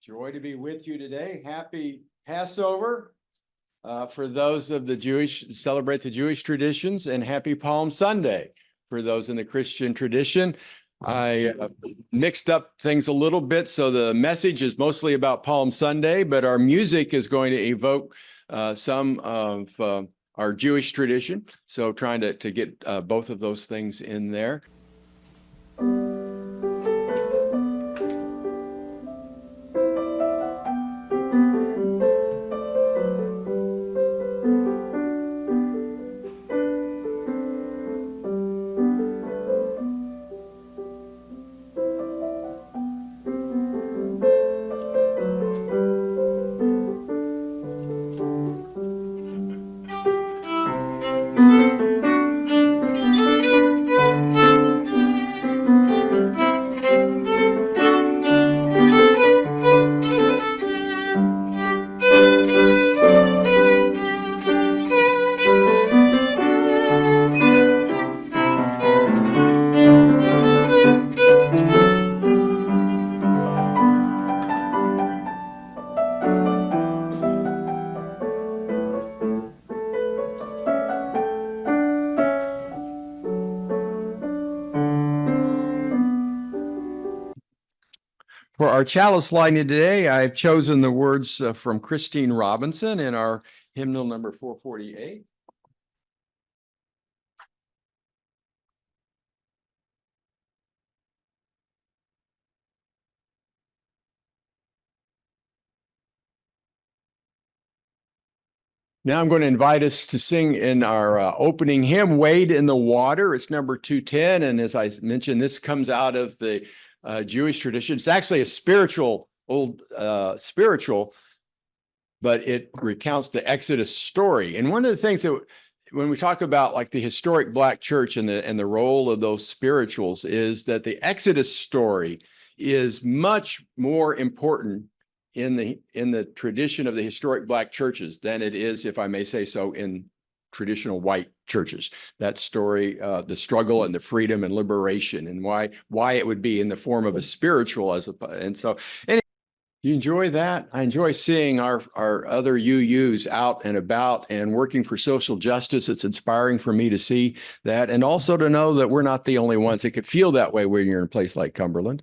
Joy to be with you today. Happy Passover for those of the Jewish, celebrate the Jewish traditions, and happy Palm Sunday for those in the Christian tradition. I mixed up things a little bit, so the message is mostly about Palm Sunday, but our music is going to evoke some of our Jewish tradition. So trying to get both of those things in there. For our chalice lighting today, I've chosen the words from Christine Robinson in our hymnal number 448. Now I'm going to invite us to sing in our opening hymn, Wade in the Water. It's number 210. And as I mentioned, this comes out of the Jewish tradition. It's actually a spiritual, but it recounts the Exodus story. And one of the things that when we talk about like the historic Black church and the role of those spirituals is that the Exodus story is much more important in the tradition of the historic Black churches than it is, if I may say so, in traditional white churches. That story, the struggle and the freedom and liberation, and why it would be in the form of a spiritual and so anyway, you enjoy that? I enjoy seeing our other UUs out and about and working for social justice. It's inspiring for me to see that, and also to know that we're not the only ones. It could feel that way when you're in a place like Cumberland.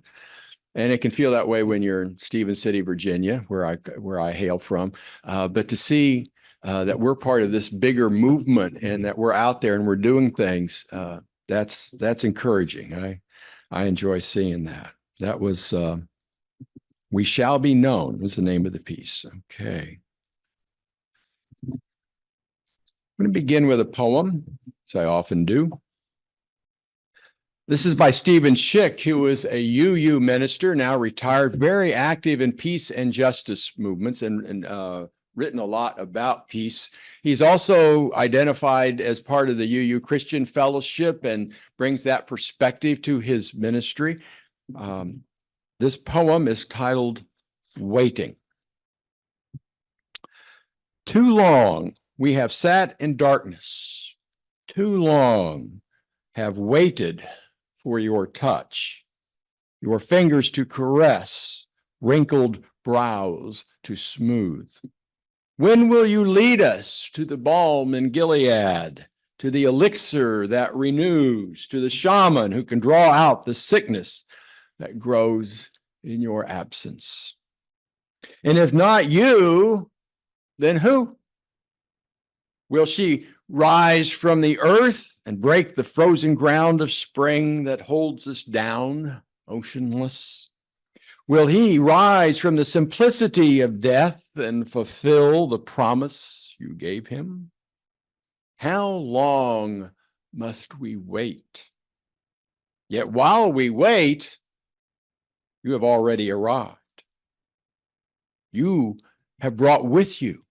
And it can feel that way when you're in Stevens City, Virginia, where I hail from. But to see that we're part of this bigger movement and that we're out there and we're doing things, that's encouraging. I enjoy seeing that. That was "We Shall Be Known" was the name of the piece. Okay. I'm going to begin with a poem, as I often do. This is by Stephen Schick, who is a UU minister, now retired, very active in peace and justice movements and written a lot about peace. He's also identified as part of the UU Christian Fellowship and brings that perspective to his ministry. This poem is titled "Waiting." Too long we have sat in darkness, too long have waited for your touch, your fingers to caress, wrinkled brows to smooth. When will you lead us to the balm in Gilead, to the elixir that renews, to the shaman who can draw out the sickness that grows in your absence? And if not you, then who? Will she rise from the earth and break the frozen ground of spring that holds us down, oceanless? Will he rise from the simplicity of death and fulfill the promise you gave him? How long must we wait? Yet while we wait, you have already arrived. You have brought with you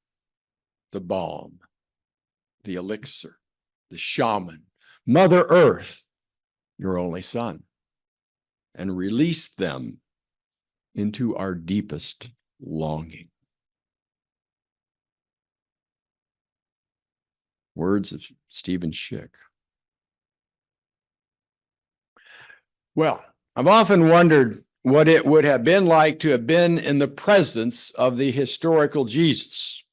the balm, the elixir, the shaman, Mother Earth, your only son, and release them into our deepest longing. Words of Stephen Schick. Well, I've often wondered what it would have been like to have been in the presence of the historical Jesus,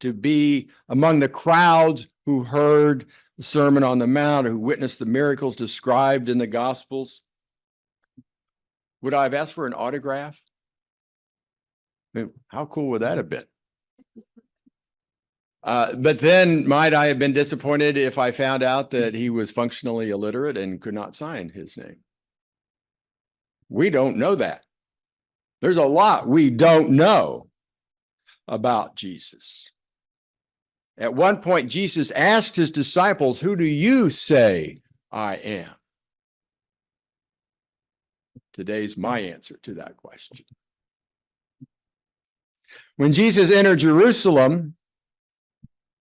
to be among the crowds who heard the Sermon on the Mount, who witnessed the miracles described in the Gospels. Would I have asked for an autograph? I mean, how cool would that have been? But then might I have been disappointed if I found out that he was functionally illiterate and could not sign his name? We don't know that. There's a lot we don't know about Jesus. At one point, Jesus asked his disciples, "Who do you say I am?" Today's my answer to that question. When Jesus entered Jerusalem,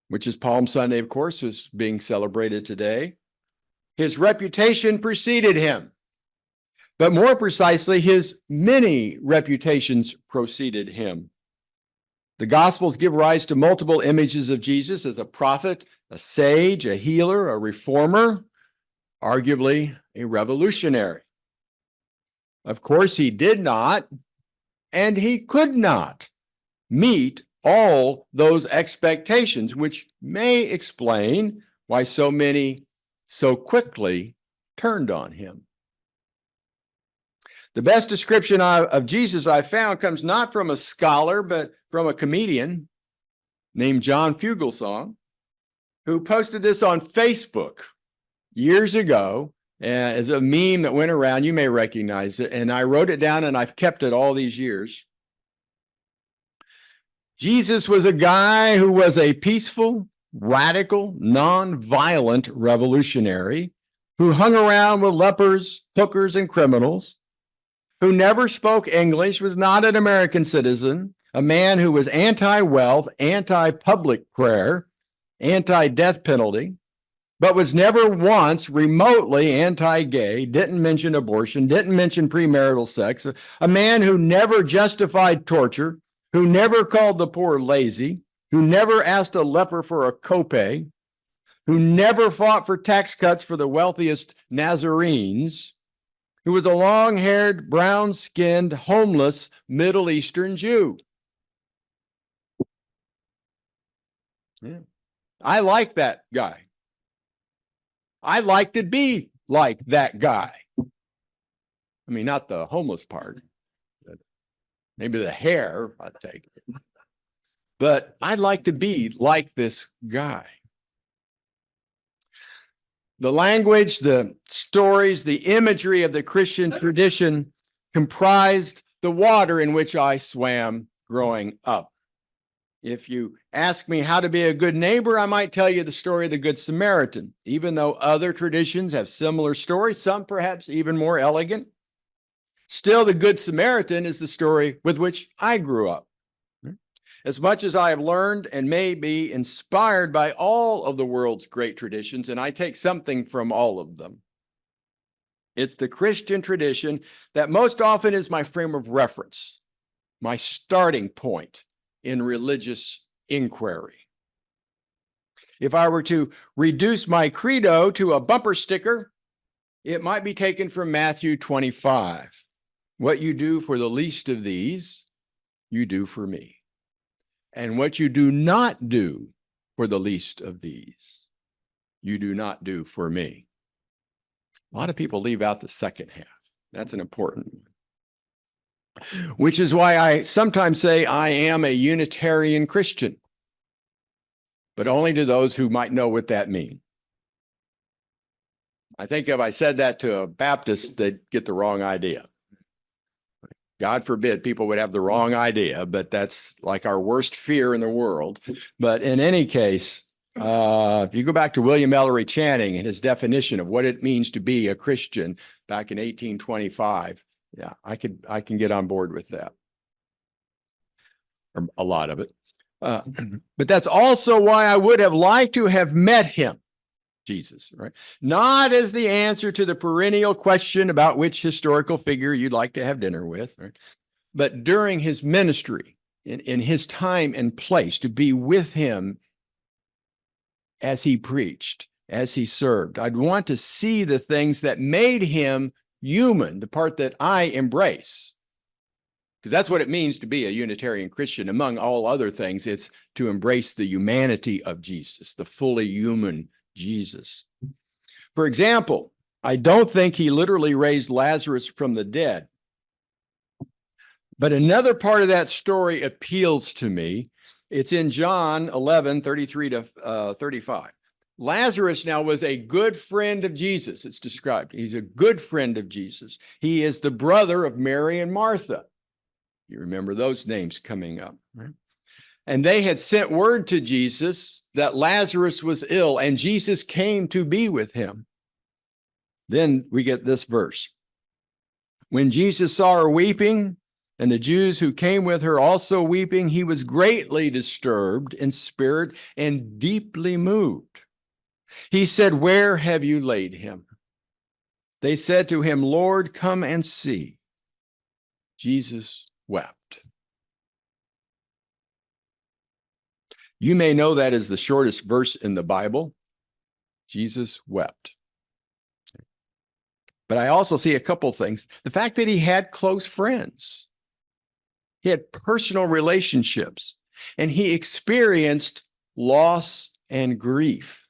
which is Palm Sunday, of course, is being celebrated today, his reputation preceded him. But more precisely, his many reputations preceded him. The Gospels give rise to multiple images of Jesus as a prophet, a sage, a healer, a reformer, arguably a revolutionary. Of course, he did not, and he could not meet all those expectations, which may explain why so many so quickly turned on him. The best description of Jesus I found comes not from a scholar, but from a comedian named John Fugelsang, who posted this on Facebook years ago as a meme that went around. You may recognize it. And I wrote it down and I've kept it all these years. Jesus was a guy who was a peaceful, radical, non-violent revolutionary who hung around with lepers, hookers, and criminals, who never spoke English, was not an American citizen, a man who was anti-wealth, anti-public prayer, anti-death penalty, but was never once remotely anti-gay, didn't mention abortion, didn't mention premarital sex, a man who never justified torture, who never called the poor lazy, who never asked a leper for a copay, who never fought for tax cuts for the wealthiest Nazarenes, who was a long-haired, brown-skinned, homeless Middle Eastern Jew. Yeah. I like that guy. I like to be like that guy. I mean, not the homeless part. Maybe the hair, I'd take it. But I'd like to be like this guy. The language, the stories, the imagery of the Christian tradition comprised the water in which I swam growing up. If you ask me how to be a good neighbor, I might tell you the story of the Good Samaritan, even though other traditions have similar stories, some perhaps even more elegant. Still, the Good Samaritan is the story with which I grew up. As much as I have learned and may be inspired by all of the world's great traditions, and I take something from all of them, it's the Christian tradition that most often is my frame of reference, my starting point in religious inquiry. If I were to reduce my credo to a bumper sticker, it might be taken from Matthew 25. What you do for the least of these, you do for me. And what you do not do for the least of these, you do not do for me. A lot of people leave out the second half. That's an important one. Which is why I sometimes say I am a Unitarian Christian, but only to those who might know what that means. I think if I said that to a Baptist, they'd get the wrong idea. God forbid people would have the wrong idea, but that's like our worst fear in the world. But in any case, if you go back to William Ellery Channing and his definition of what it means to be a Christian back in 1825, yeah, I can get on board with that, or a lot of it. But that's also why I would have liked to have met him, Jesus, right? Not as the answer to the perennial question about which historical figure you'd like to have dinner with, right? But during his ministry, in his time and place, to be with him as he preached, as he served. I'd want to see the things that made him human, the part that I embrace. Because that's what it means to be a Unitarian Christian. Among all other things, it's to embrace the humanity of Jesus, the fully human Jesus. For example, I don't think he literally raised Lazarus from the dead. But another part of that story appeals to me. It's in John 11, 33 to 35. Lazarus now was a good friend of Jesus. It's described. He's a good friend of Jesus. He is the brother of Mary and Martha. You remember those names coming up, right? And they had sent word to Jesus that Lazarus was ill, and Jesus came to be with him. Then we get this verse. When Jesus saw her weeping, and the Jews who came with her also weeping, he was greatly disturbed in spirit and deeply moved. He said, "Where have you laid him?" They said to him, "Lord, come and see." Jesus wept. You may know that as the shortest verse in the Bible. Jesus wept. But I also see a couple things. The fact that he had close friends. He had personal relationships, and he experienced loss and grief.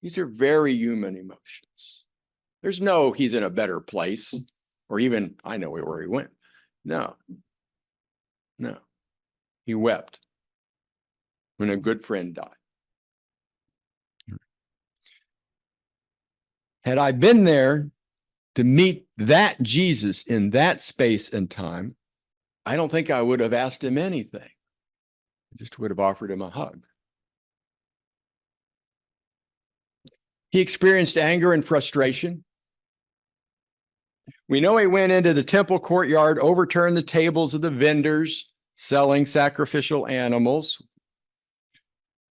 These are very human emotions. There's no, he's in a better place, or even, I know where he went. No. He wept when a good friend died. Had I been there to meet that Jesus in that space and time, I don't think I would have asked him anything. I just would have offered him a hug. He experienced anger and frustration. We know he went into the temple courtyard, overturned the tables of the vendors selling sacrificial animals.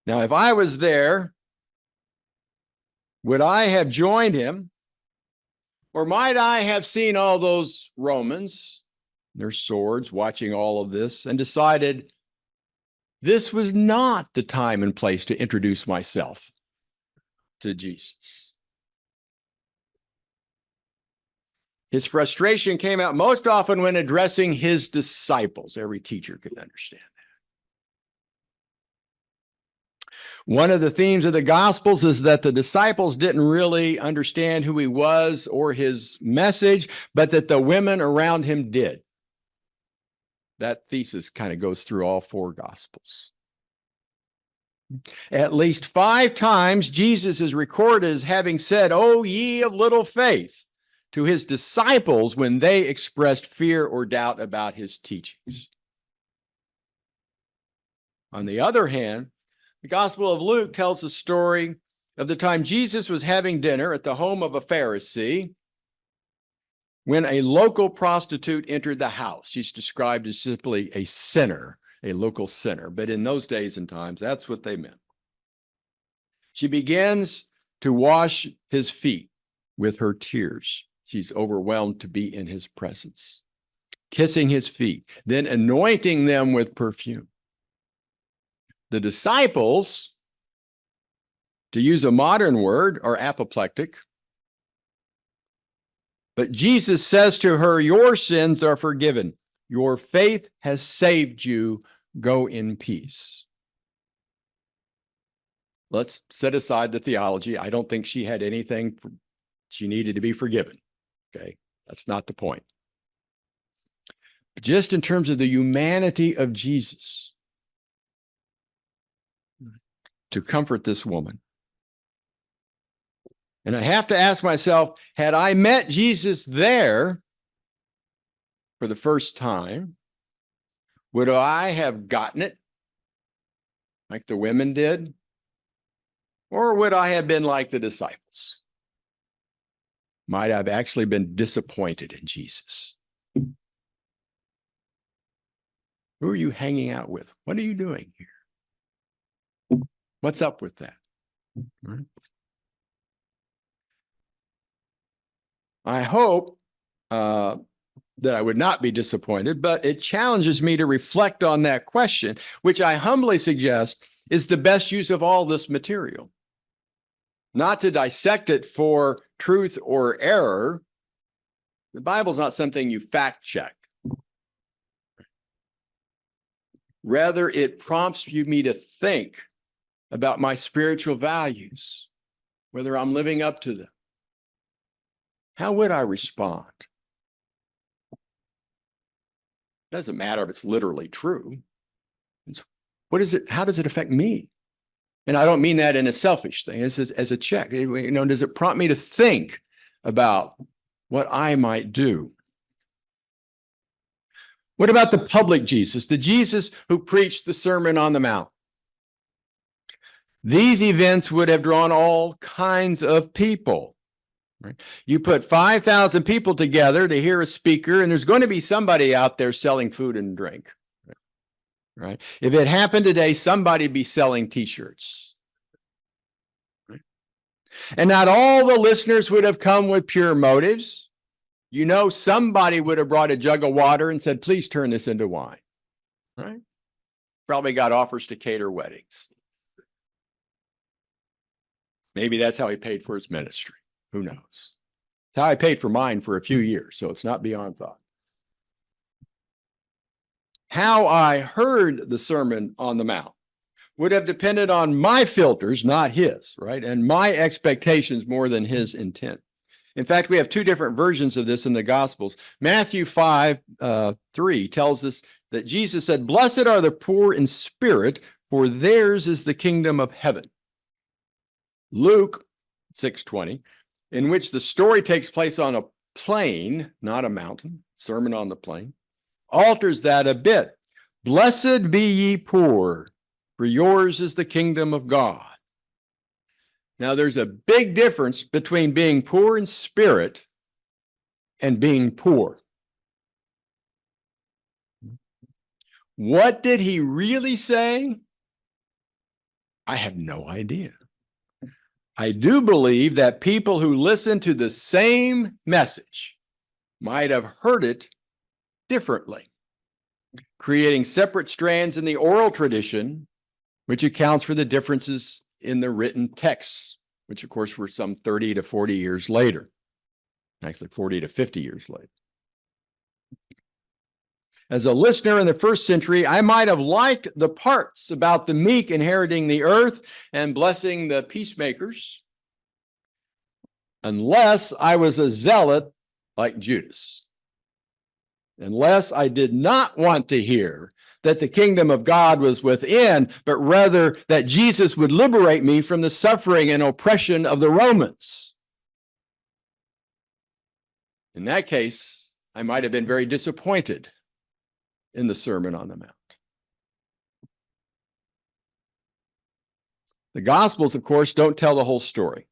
Now, if I was there, would I have joined him? Or might I have seen all those Romans, their swords, watching all of this, and decided this was not the time and place to introduce myself to Jesus? His frustration came out most often when addressing his disciples. Every teacher could understand that. One of the themes of the Gospels is that the disciples didn't really understand who he was or his message, but that the women around him did. That thesis kind of goes through all four Gospels. At least 5 times, Jesus is recorded as having said, "O ye of little faith," to his disciples when they expressed fear or doubt about his teachings. On the other hand, the Gospel of Luke tells the story of the time Jesus was having dinner at the home of a Pharisee when a local prostitute entered the house. She's described as simply a sinner, a local sinner. But in those days and times, that's what they meant. She begins to wash his feet with her tears. She's overwhelmed to be in his presence, kissing his feet, then anointing them with perfume. The disciples, to use a modern word, are apoplectic. But Jesus says to her, "Your sins are forgiven. Your faith has saved you. Go in peace." Let's set aside the theology. I don't think she had anything she needed to be forgiven. Okay, that's not the point. But just in terms of the humanity of Jesus, to comfort this woman. And I have to ask myself, had I met Jesus there for the first time, would I have gotten it like the women did? Or would I have been like the disciples? Might I have actually been disappointed in Jesus? Who are you hanging out with? What are you doing here? What's up with that? Right. I hope that I would not be disappointed, but it challenges me to reflect on that question, which I humbly suggest is the best use of all this material. not to dissect it for truth or error. The Bible's not something you fact check. Rather, it prompts me to think about my spiritual values, whether I'm living up to them. How would I respond? It doesn't matter if it's literally true. What is it? How does it affect me? And I don't mean that in a selfish thing. It's as a check. Does it prompt me to think about what I might do? What about the public Jesus, the Jesus who preached the Sermon on the Mount? These events would have drawn all kinds of people. Right? You put 5,000 people together to hear a speaker, and there's going to be somebody out there selling food and drink. Right? If it happened today, somebody would be selling T-shirts. Right? And not all the listeners would have come with pure motives. Somebody would have brought a jug of water and said, please turn this into wine. Right? Probably got offers to cater weddings. Maybe that's how he paid for his ministry. Who knows? It's how I paid for mine for a few years, so it's not beyond thought. How I heard the Sermon on the Mount would have depended on my filters, not his, right? And my expectations more than his intent. In fact, we have two different versions of this in the Gospels. Matthew 5:3 tells us that Jesus said, "Blessed are the poor in spirit, for theirs is the kingdom of heaven." Luke 6:20, in which the story takes place on a plain, not a mountain, Sermon on the Plain, alters that a bit. "Blessed be ye poor, for yours is the kingdom of God." Now, there's a big difference between being poor in spirit and being poor. What did he really say? I have no idea. I do believe that people who listen to the same message might have heard it differently, creating separate strands in the oral tradition, which accounts for the differences in the written texts, which of course were some 30 to 40 years later, actually 40 to 50 years later. As a listener in the first century, I might have liked the parts about the meek inheriting the earth and blessing the peacemakers, unless I was a zealot like Judas. Unless I did not want to hear that the kingdom of God was within, but rather that Jesus would liberate me from the suffering and oppression of the Romans. In that case, I might have been very disappointed in the Sermon on the Mount. The Gospels, of course, don't tell the whole story.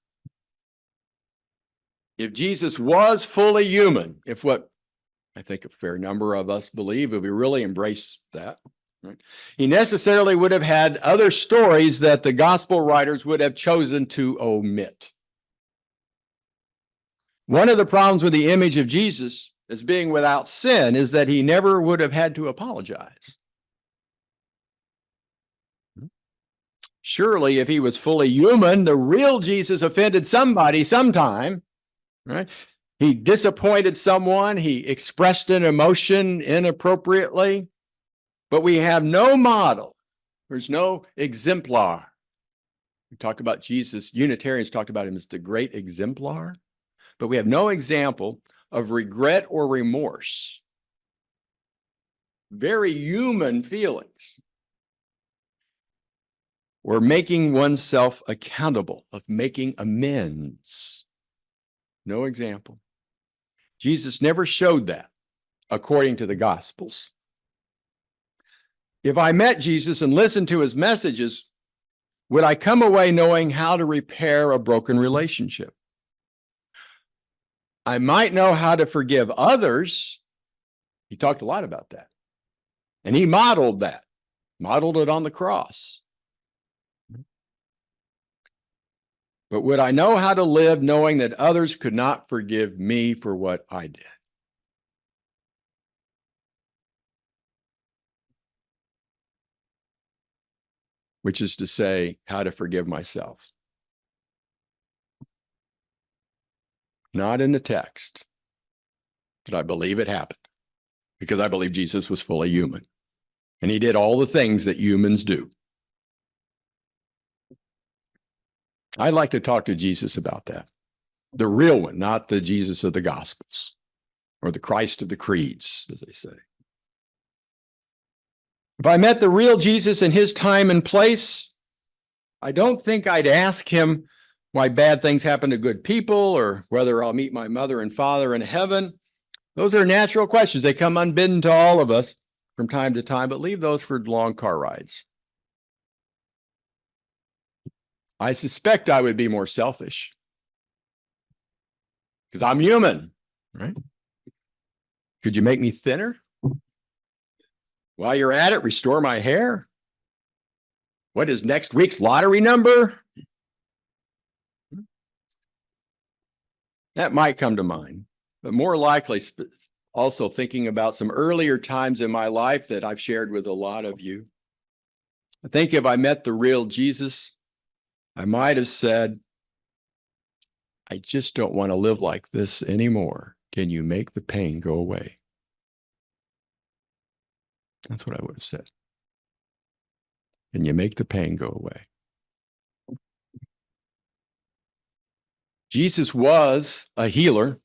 If Jesus was fully human, if what I think a fair number of us believe, if we really embrace that, right, he necessarily would have had other stories that the gospel writers would have chosen to omit. One of the problems with the image of Jesus as being without sin is that he never would have had to apologize. Surely, if he was fully human, the real Jesus offended somebody sometime, right? He disappointed someone, he expressed an emotion inappropriately, but we have no model. There's no exemplar. We talk about Jesus, Unitarians talk about him as the great exemplar, but we have no example of regret or remorse. Very human feelings. Or making oneself accountable, of making amends. No example. Jesus never showed that, according to the Gospels. If I met Jesus and listened to his messages, would I come away knowing how to repair a broken relationship? I might know how to forgive others. He talked a lot about that. And he modeled that, modeled it on the cross. But would I know how to live knowing that others could not forgive me for what I did? Which is to say, how to forgive myself. not in the text. But I believe it happened because I believe Jesus was fully human. And he did all the things that humans do. I'd like to talk to Jesus about that. The real one, not the Jesus of the Gospels or the Christ of the creeds, as they say. If I met the real Jesus in his time and place, I don't think I'd ask him why bad things happen to good people or whether I'll meet my mother and father in heaven. Those are natural questions. They come unbidden to all of us from time to time, but leave those for long car rides. I suspect I would be more selfish because I'm human, right? Could you make me thinner? While you're at it, restore my hair. What is next week's lottery number? That might come to mind, but more likely also thinking about some earlier times in my life that I've shared with a lot of you. I think if I met the real Jesus, I might have said, I just don't want to live like this anymore. Can you make the pain go away? That's what I would have said. Can you make the pain go away? Jesus was a healer,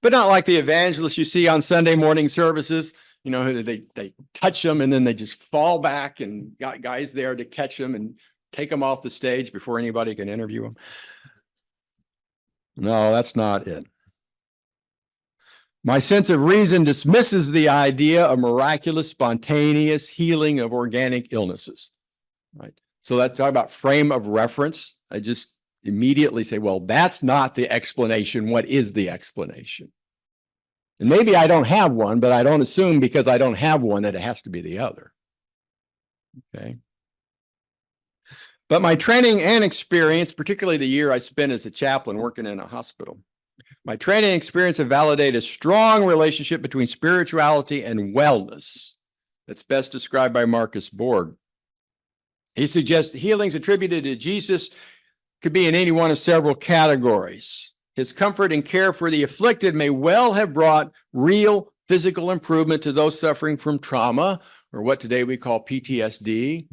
but not like the evangelists you see on Sunday morning services. You know, they touch them and then they just fall back and got guys there to catch them and take them off the stage before anybody can interview them. No, that's not it. My sense of reason dismisses the idea of miraculous, spontaneous healing of organic illnesses, right? So that's talk about frame of reference. I just immediately say, well, that's not the explanation. What is the explanation? And maybe I don't have one, but I don't assume because I don't have one that it has to be the other. Okay. But my training and experience, particularly the year I spent as a chaplain working in a hospital, my training and experience have validated a strong relationship between spirituality and wellness that's best described by Marcus Borg. He suggests healings attributed to Jesus could be in any one of several categories. His comfort and care for the afflicted may well have brought real physical improvement to those suffering from trauma, or what today we call PTSD.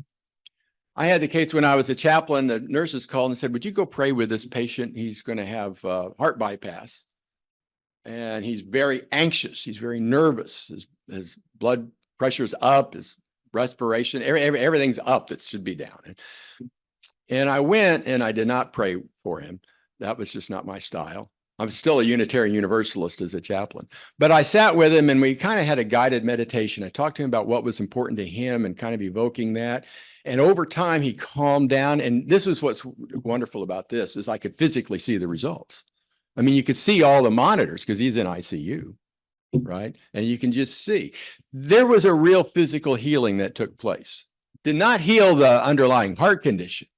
I had the case when I was a chaplain, the nurses called and said, would you go pray with this patient? He's going to have heart bypass. And he's very anxious. He's very nervous. His blood pressure's up, his respiration, everything's up that should be down. And I went and I did not pray for him. That was just not my style. I'm still a Unitarian Universalist as a chaplain. But I sat with him and we kind of had a guided meditation. I talked to him about what was important to him and kind of evoking that. And over time, he calmed down. And this is what's wonderful about this is I could physically see the results. I mean, you could see all the monitors because he's in ICU, right? And you can just see. There was a real physical healing that took place. Did not heal the underlying heart condition,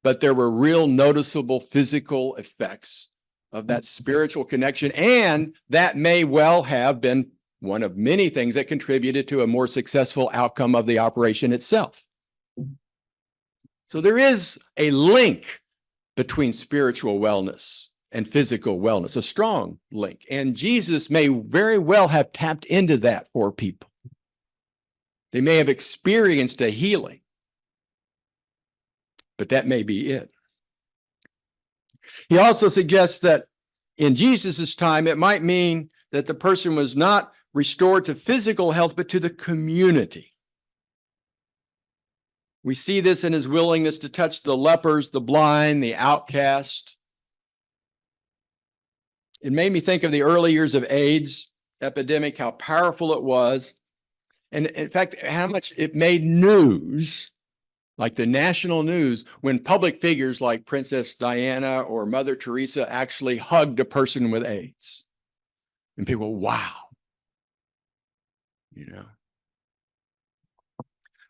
but there were real noticeable physical effects of that spiritual connection. And that may well have been one of many things that contributed to a more successful outcome of the operation itself. So there is a link between spiritual wellness and physical wellness, a strong link. And Jesus may very well have tapped into that for people. They may have experienced a healing, but that may be it. He also suggests that in Jesus's time, it might mean that the person was not restored to physical health, but to the community. We see this in his willingness to touch the lepers, the blind, the outcast. It made me think of the early years of AIDS epidemic, how powerful it was. And in fact, how much it made news, like the national news, when public figures like Princess Diana or Mother Teresa actually hugged a person with AIDS. And people, wow. You know.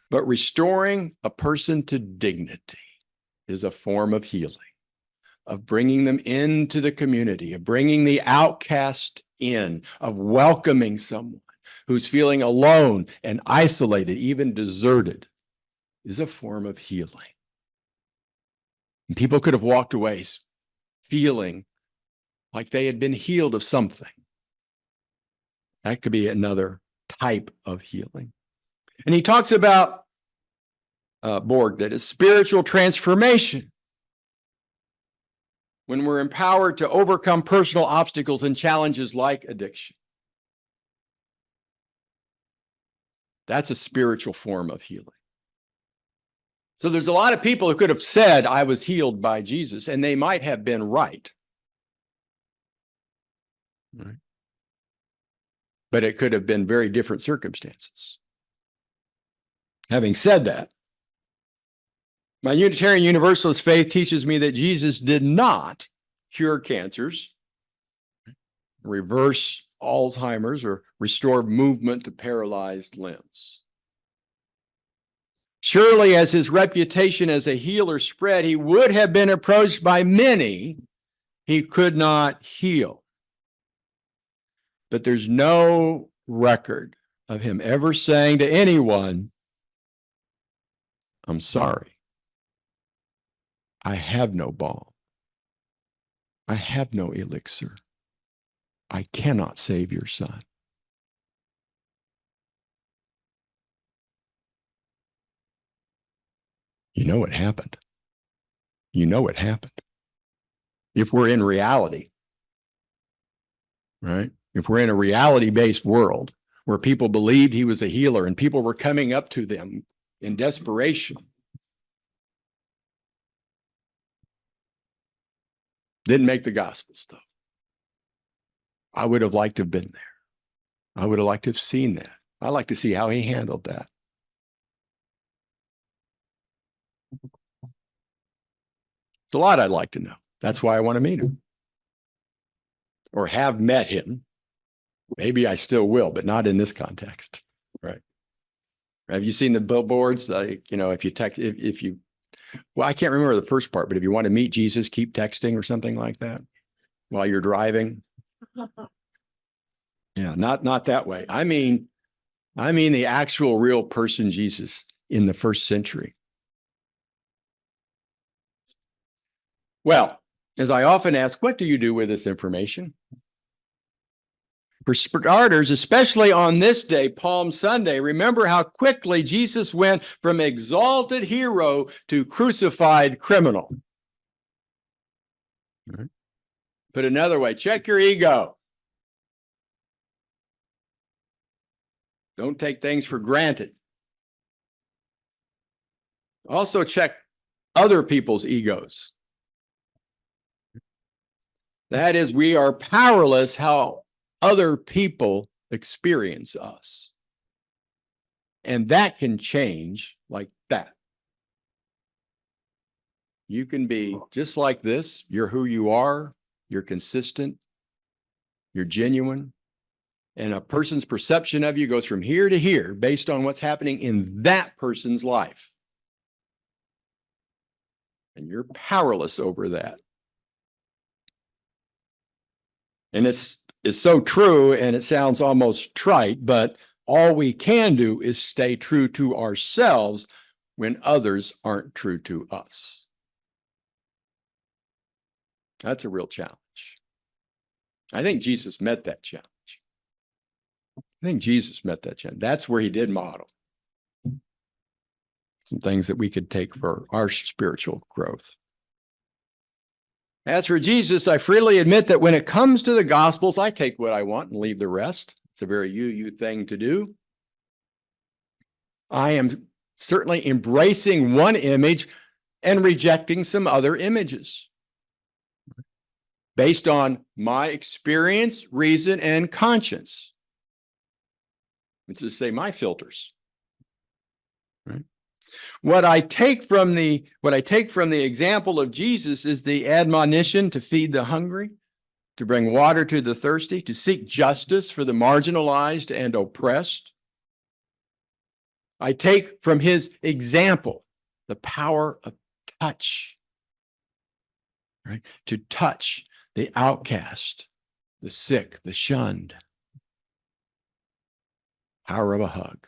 But restoring a person to dignity is a form of healing, of bringing them into the community, of bringing the outcast in, of welcoming someone who's feeling alone and isolated, even deserted, is a form of healing. And people could have walked away feeling like they had been healed of something. That could be another type of healing. And he talks about Borg, that is spiritual transformation. When we're empowered to overcome personal obstacles and challenges like addiction. That's a spiritual form of healing. So there's a lot of people who could have said, I was healed by Jesus, and they might have been right. Right. But it could have been very different circumstances. Having said that, my Unitarian Universalist faith teaches me that Jesus did not cure cancers, reverse Alzheimer's, or restore movement to paralyzed limbs. Surely, as his reputation as a healer spread, he would have been approached by many he could not heal. But there's no record of him ever saying to anyone, I'm sorry, I have no balm. I have no elixir. I cannot save your son. You know it happened. You know it happened. If we're in reality, right? If we're in a reality-based world where people believed he was a healer and people were coming up to them in desperation, didn't make the Gospels, though. I would have liked to have been there. I would have liked to have seen that. I'd like to see how he handled that. It's a lot I'd like to know. That's why I want to meet him. Or have met him. Maybe I still will, but not in this context. Right. Have you seen the billboards? Like, you know, if you text, if you, well, I can't remember the first part, but if you want to meet Jesus, keep texting or something like that while you're driving. Yeah, not that way. I mean the actual real person Jesus in the first century. Well, as I often ask, what do you do with this information? For starters, especially on this day, Palm Sunday, remember how quickly Jesus went from exalted hero to crucified criminal. Right. Put another way, check your ego. Don't take things for granted. Also check other people's egos. That is, we are powerless how other people experience us. And that can change like that. You can be just like this. You're who you are. You're consistent. You're genuine. And a person's perception of you goes from here to here based on what's happening in that person's life. And you're powerless over that. And it's so true, and it sounds almost trite, but all we can do is stay true to ourselves when others aren't true to us. That's a real challenge. I think Jesus met that challenge. I think Jesus met that challenge. That's where he did model some things that we could take for our spiritual growth. As for Jesus, I freely admit that when it comes to the Gospels, I take what I want and leave the rest. It's a very you thing to do. I am certainly embracing one image and rejecting some other images based on my experience, reason, and conscience. It's to say my filters. Right? What I take from the example of Jesus is the admonition to feed the hungry, to bring water to the thirsty, to seek justice for the marginalized and oppressed. I take from his example the power of touch, right? To touch the outcast, the sick, the shunned. Power of a hug.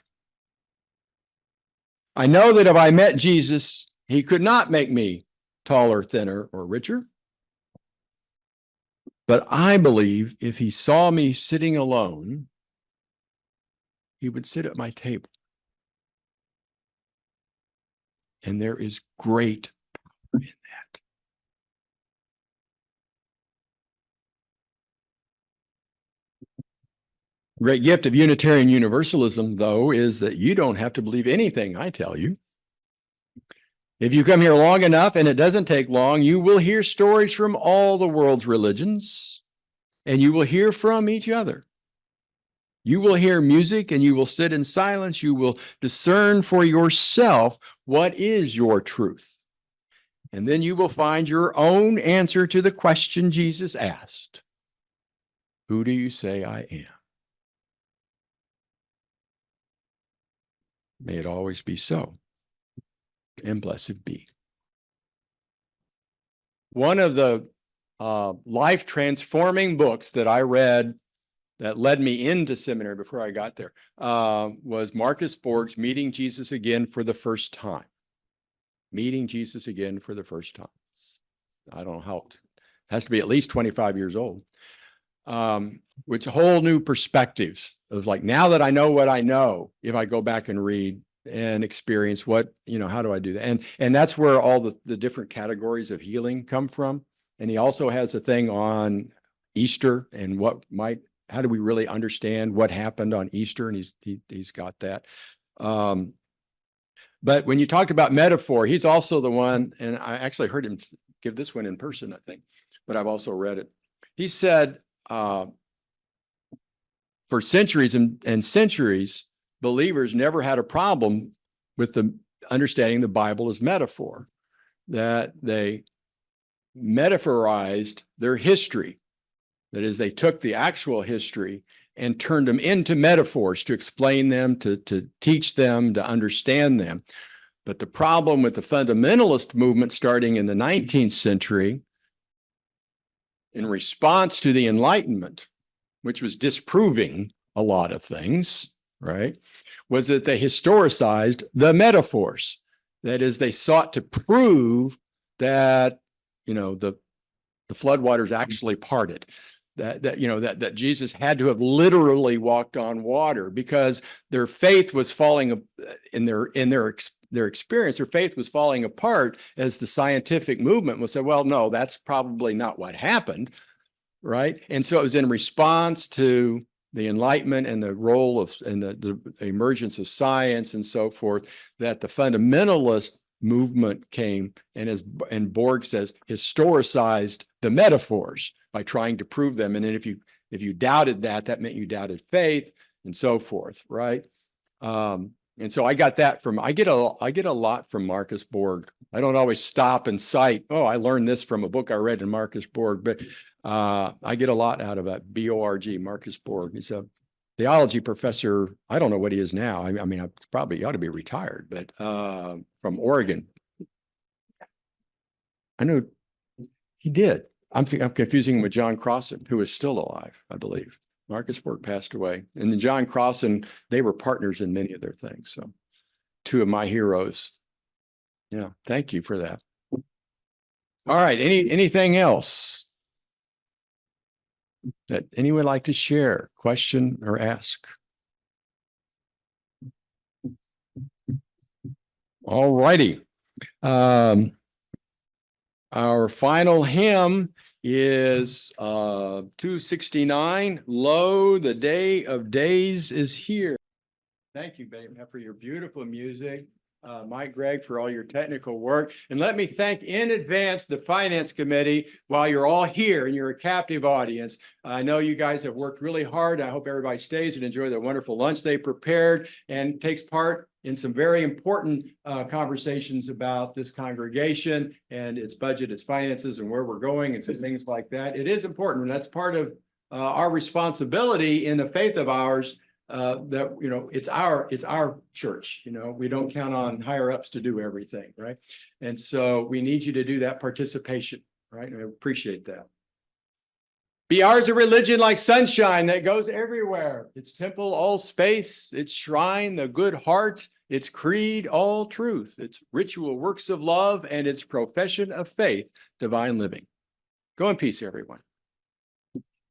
I know that if I met Jesus, he could not make me taller, thinner, or richer. But I believe if he saw me sitting alone, he would sit at my table. And there is great power in that. Great gift of Unitarian Universalism, though, is that you don't have to believe anything I tell you. If you come here long enough, and it doesn't take long, you will hear stories from all the world's religions, and you will hear from each other. You will hear music and you will sit in silence. You will discern for yourself what is your truth. And then you will find your own answer to the question Jesus asked. Who do you say I am? May it always be so. And blessed be. One of the life transforming books that I read that led me into seminary before I got there was Marcus Borg's Meeting Jesus Again for the First Time. Meeting Jesus Again for the First Time. I don't know how, it has to be at least 25 years old. Which whole new perspectives of like, now that I know what I know, if I go back and read and experience what, how do I do that? And that's where all the different categories of healing come from. And he also has a thing on Easter and how do we really understand what happened on Easter? And he's got that. But when you talk about metaphor, he's also the one, and I actually heard him give this one in person, I think, but I've also read it. He said, for centuries and centuries, believers never had a problem with the understanding the Bible as metaphor, that they metaphorized their history. That is, they took the actual history and turned them into metaphors to explain them, to teach them, to understand them. But the problem with the fundamentalist movement starting in the 19th century, in response to the Enlightenment, which was disproving a lot of things, right, was that they historicized the metaphors. That is, they sought to prove that, the floodwaters actually parted. That Jesus had to have literally walked on water, because their faith was falling in their experience. Their faith was falling apart as the scientific movement would say, well, no, that's probably not what happened, right? And so it was in response to the Enlightenment and the role of and the emergence of science and so forth that the fundamentalist movement came and Borg says historicized the metaphors by trying to prove them. And then if you doubted that meant you doubted faith and so forth, right? And so I got that I get a lot from Marcus Borg. I don't always stop and cite, I learned this from a book I read in Marcus Borg, but I get a lot out of that. B-O-R-G, Marcus Borg. He's a theology professor. I don't know what he is now. I mean, probably ought to be retired, but from Oregon. I know he did. I'm confusing him with John Crossan, who is still alive, I believe. Marcus Borg passed away. And then John Crossan, they were partners in many of their things. So two of my heroes. Yeah, thank you for that. All right, anything else that anyone would like to share, question, or ask? All righty. Our final hymn is 269, Lo, the Day of Days is Here. Thank you, babe, for your beautiful music. Mike, Greg, for all your technical work. And let me thank in advance the Finance Committee while you're all here and you're a captive audience. I know you guys have worked really hard. I hope everybody stays and enjoy the wonderful lunch they prepared and takes part in some very important conversations about this congregation and its budget, its finances, and where we're going and some things like that. It is important. That's part of our responsibility in the faith of ours. That it's our church. We don't count on higher ups to do everything, right? And so we need you to do that participation, right? And I appreciate that. Be ours a religion like sunshine that goes everywhere. Its temple, all space. Its shrine, the good heart. Its creed, all truth. Its ritual, works of love, and its profession of faith, divine living. Go in peace, everyone.